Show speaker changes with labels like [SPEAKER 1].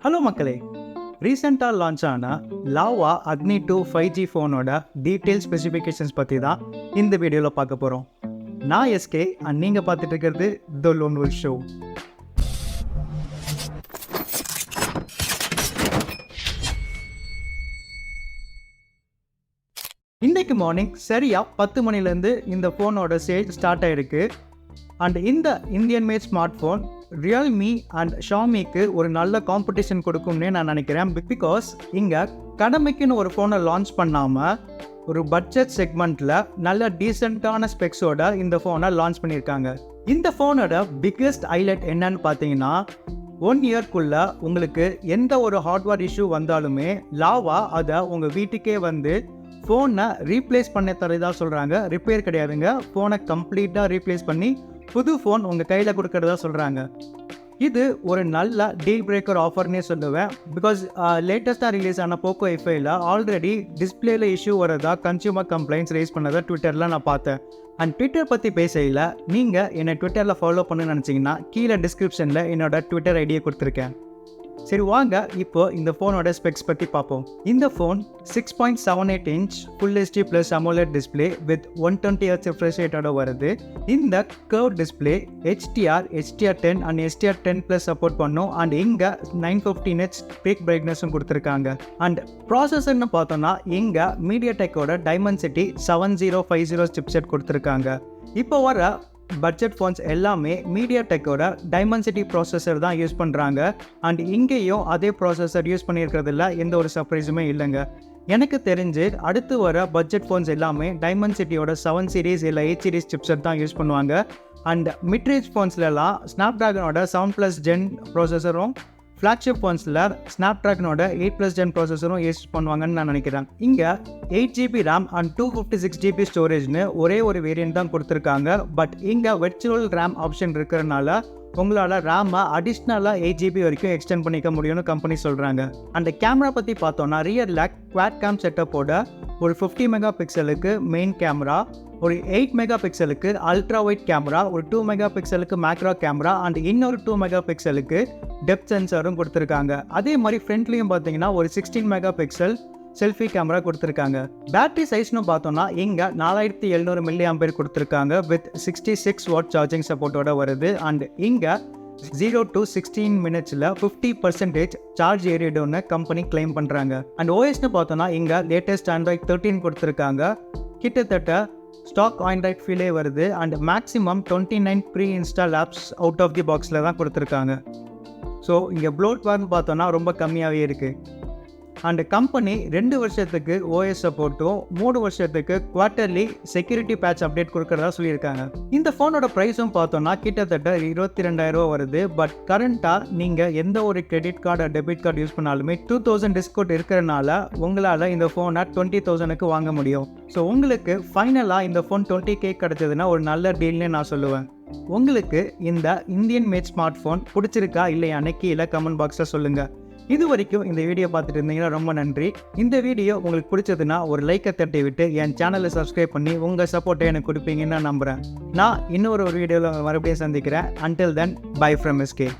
[SPEAKER 1] Hello மக்களே, ரீசெண்டாக launch ஆன லாவா அக்னி 2 5G ஃபோனோட டீட்டெயில் ஸ்பெசிஃபிகேஷன்ஸ் பற்றி தான் இந்த வீடியோவில் பார்க்க போகிறோம். நான் எஸ்கே அண்ட் நீங்கள் பார்த்துட்டு இருக்கிறது த LoneWolf Show. இன்றைக்கு மார்னிங் சரியாக 10 மணிலேருந்து இந்த ஃபோனோட சேல் ஸ்டார்ட் ஆகிருக்கு. அண்ட் இந்த Indian made smart phone Realme and ஷாமிக்கு ஒரு நல்ல காம்படிஷன் கொடுக்கும்னே நான் நினைக்கிறேன். பிகாஸ் இங்கே கடமைக்குன்னு ஒரு ஃபோனை லான்ச் பண்ணாமல் ஒரு பட்ஜெட் செக்மெண்ட்டில் நல்ல டீசெண்டான ஸ்பெக்ஸோட இந்த ஃபோனை லான்ச் பண்ணியிருக்காங்க. இந்த ஃபோனோட பிக்கெஸ்ட் ஹைலைட் என்னன்னு பார்த்தீங்கன்னா, 1 இயர்க்குள்ளே உங்களுக்கு எந்த ஒரு ஹார்ட்வேர் இஷ்யூ வந்தாலுமே லாவா அதை உங்கள் வீட்டுக்கே வந்து ஃபோனை ரீப்ளேஸ் பண்ண தரதா சொல்கிறாங்க. ரிப்பேர் கிடையாதுங்க, ஃபோனை கம்ப்ளீட்டாக ரீப்ளேஸ் பண்ணி புது ஃபோன் உங்கள் கையில் கொடுக்கறதா சொல்கிறாங்க. இது ஒரு நல்ல டீல் பிரேக்கர் ஆஃபர்னே சொல்லுவேன். பிகாஸ் லேட்டஸ்ட்டாக ரிலீஸ் ஆன போக்கோ எஃப்ஐயில் ஆல்ரெடி டிஸ்பிளேல இஷ்யூ வரதா கன்சியூமர் கம்ப்ளைண்ட்ஸ் ரைஸ் பண்ணதை ட்விட்டரில் நான் பார்த்தேன். அண்ட் ட்விட்டர் பற்றி பேசையில் நீங்கள் என்னை ட்விட்டரில் ஃபாலோ பண்ணணும்னு நினச்சிங்கன்னா கீழே டிஸ்கிரிப்ஷனில் என்னோட ட்விட்டர் ஐடியை கொடுத்துருக்கேன். சரி வாங்க இப்போ இந்த ஃபோனோட ஸ்பெக்ஸ் பற்றி பார்ப்போம். இந்த phone 6.78 inch full HD plus AMOLED display with 120 Hz refresh ரேட்டோட வருது. இந்த curve display HDR, HDR10 and HDR10+ support பண்ணும். அண்ட் இங்கே 950 nits பீக் பிரைட்னஸும் கொடுத்துருக்காங்க. அண்ட் ப்ராசஸர்னு பார்த்தோன்னா இங்கே மீடியாடெக்கோட டைமென்சிட்டி 7050 சிப்செட் கொடுத்துருக்காங்க. இப்போ வர பட்ஜெட் ஃபோன்ஸ் எல்லாமே மீடியாடெக்கோட டைமென்சிட்டி ப்ராசஸர் தான் யூஸ் பண்ணுறாங்க. அண்ட் இங்கேயும் அதே ப்ராசஸர் யூஸ் பண்ணியிருக்கிறதுல எந்த ஒரு சர்ப்ரைஸுமே இல்லைங்க. எனக்கு தெரிஞ்சு அடுத்து வர பட்ஜெட் ஃபோன்ஸ் எல்லாமே டைமென்சிட்டியோட 7 சீரிஸ் இல்லை 8 சீரிஸ் சிப்செட் தான் யூஸ் பண்ணுவாங்க. அண்ட் மிட்ரேஞ்ச் ஃபோன்ஸ்லாம் ஸ்னாப்ட்ராகனோட 7+ ஜென் ப்ராசஸரும், ஃப்ளாக்ஷிப் ஃபோன்ஸில் ஸ்னாப்ட்ராகனோட 8+ ஜென் ப்ராசஸரும் யூஸ் பண்ணுவாங்கன்னு நான் நினைக்கிறேன். இங்கே 8GB ரேம் அண்ட் 256GB ஸ்டோரேஜ்னு ஒரே ஒரு வேரியன்ட் தான் கொடுத்துருக்காங்க. பட் இங்கே வெர்ச்சுவல் ரேம் ஆப்ஷன் இருக்கிறதுனால உங்களால் ரேமை அடிஷ்னலாக 8GB வரைக்கும் எக்ஸ்டெண்ட் பண்ணிக்க முடியும்னு கம்பெனி சொல்கிறாங்க. அந்த கேமரா பற்றி பார்த்தோன்னா ரியரில் குவாட் கேம் செட்டப்போட ஒரு 50 மெகா பிக்சலுக்கு மெயின் கேமரா, ஒரு 8 மெகா பிக்சலுக்கு அல்ட்ரா வைட் கேமரா, ஒரு 2 மெகா பிக்சலுக்கு மேக்ரோ கேமரா அண்ட் இன்னொரு 2 மெகா பிக்சலுக்கு டெப்த் சென்சாரும் கொடுத்துருக்காங்க. அதே மாதிரி ஃப்ரண்ட்லேயும் பார்த்தீங்கன்னா ஒரு 16 மெகா பிக்சல் செல்ஃபி கேமரா கொடுத்துருக்காங்க. பேட்டரி சைஸ்னு பார்த்தோன்னா இங்கே 4700 mAh கொடுத்துருக்காங்க வித் 66 வாட் சார்ஜிங் சப்போர்ட்டோட வருது. அண்ட் இங்கே 0 to 16 மினிட்ஸில் 50% சார்ஜ் ஏறிடும்னு கம்பெனி கிளைம் பண்ணுறாங்க. அண்ட் ஓஎஸ்னு பார்த்தோன்னா இங்கே லேட்டஸ்ட் ஆண்ட்ராய்ட் 13 கொடுத்துருக்காங்க. கிட்டத்தட்ட ஸ்டாக் ஆண்ட்ராய்ட் ஃபீலே வருது. And maximum 29 pre install apps out of the பாக்ஸில் தான் கொடுத்துருக்காங்க. ஸோ இங்கே ப்ளோட்வேர்னு பார்த்தோன்னா ரொம்ப கம்மியாகவே இருக்குது. அண்ட் கம்பெனி 2 வருஷத்துக்கு OS சப்போர்ட்டும் 3 வருஷத்துக்கு குவார்ட்டர்லி செக்யூரிட்டி பேட்ச் அப்டேட் கொடுக்குறதா சொல்லியிருக்காங்க. இந்த ஃபோனோட ப்ரைஸும் பார்த்தோன்னா கிட்டத்தட்ட 22,000 வருது. பட் கரண்ட்டாக நீங்கள் எந்த ஒரு credit card debit card use பண்ணாலுமே 2000 டிஸ்கவுண்ட் இருக்கிறனால உங்களால் இந்த ஃபோனை 20,000க்கு வாங்க முடியும். ஸோ உங்களுக்கு ஃபைனலாக இந்த ஃபோன் 20K கிடச்சதுன்னா ஒரு நல்ல டீல்னே நான் சொல்லுவேன். உங்களுக்கு இந்த இந்தியன் மேட் ஸ்மார்ட் ஃபோன் பிடிச்சிருக்கா இல்லையான்னு கீழே கமெண்ட் பாக்ஸில் சொல்லுங்கள். இது வரைக்கும் இந்த வீடியோ பார்த்துட்டு இருந்தீங்கன்னா ரொம்ப நன்றி. இந்த வீடியோ உங்களுக்கு பிடிச்சதுன்னா ஒரு லைக்கை தட்டி விட்டு என் சேனலை சப்ஸ்கிரைப் பண்ணி உங்கள் சப்போர்ட்டை எனக்கு கொடுப்பீங்கன்னு நான் நம்புகிறேன். நான் இன்னொரு வீடியோவில் மறுபடியும் சந்திக்கிறேன். Until then, bye from SK.